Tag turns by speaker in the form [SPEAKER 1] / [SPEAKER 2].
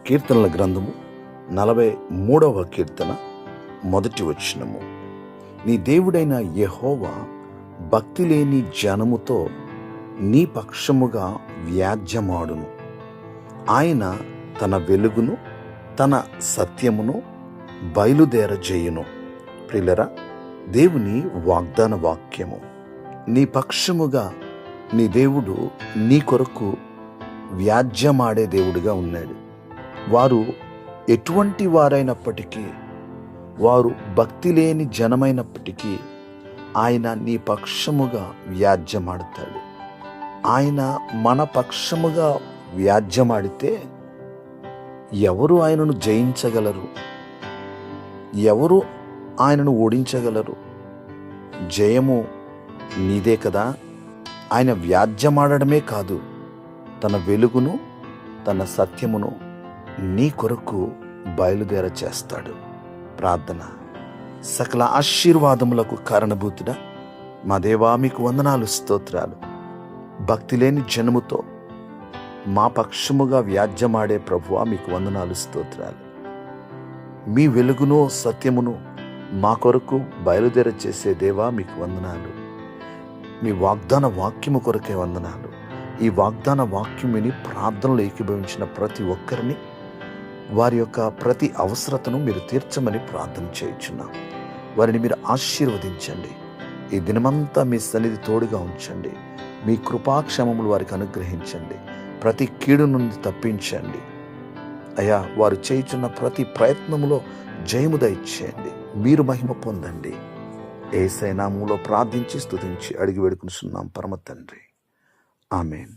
[SPEAKER 1] కీర్తనల గ్రంథము 43వ కీర్తన మొదటి వచనము. నీ దేవుడైన యెహోవా భక్తి లేని జనముతో నీ పక్షముగా వ్యాజ్యమాడును. ఆయన తన వెలుగును తన సత్యమును బయలుదేరజేయును. ప్రియులరా, దేవుని వాగ్దాన వాక్యము. నీ పక్షముగా నీ దేవుడు నీ కొరకు వ్యాజ్యమాడే దేవుడిగా ఉన్నాడు. వారు ఎటువంటి వారైనప్పటికీ, వారు భక్తి లేని జనమైనప్పటికీ ఆయన నీ పక్షముగా వ్యాజ్యమాడతాడు. ఆయన మన పక్షముగా వ్యాజ్యమాడితే ఎవరు ఆయనను జయించగలరు? ఎవరు ఆయనను ఓడించగలరు? జయము నీదే కదా. ఆయన వ్యాజ్యమాడడమే కాదు, తన వెలుగును తన సత్యమును నీ కొరకు బయలుదేర చేస్తాడు. ప్రార్థన. సకల ఆశీర్వాదములకు కారణభూతుడా మా దేవా, మీకు వందనాలు, స్తోత్రాలు. భక్తి లేని జనముతో మా పక్షముగా వ్యాజ్యమాడే ప్రభువా, మీకు వందనాలు, స్తోత్రాలు. మీ వెలుగును సత్యమును మా కొరకు బయలుదేర చేసే దేవా, మీకు వందనాలు. మీ వాగ్దాన వాక్యము కొరకే వందనాలు. ఈ వాగ్దాన వాక్యం విని ప్రార్థనలు ఏకీభవించిన ప్రతి ఒక్కరిని, వారి యొక్క ప్రతి అవసరతను మీరు తీర్చమని ప్రార్థన చేయుచున్నాం. వారిని మీరు ఆశీర్వదించండి. ఈ దినమంతా మీ సన్నిధి తోడుగా ఉంచండి. మీ కృపాక్షేమములు వారికి అనుగ్రహించండి. ప్రతి కీడు నుండి తప్పించండి అయ్యా. వారు చేయుచున్న ప్రతి ప్రయత్నములో జయము దయచేయండి. మీరు మహిమ పొందండి. యేసయ్య నామములో ప్రార్థించి స్తుతించి అడిగి వేడుకొనుచున్నాం పరమ తండ్రి. ఆమేన్.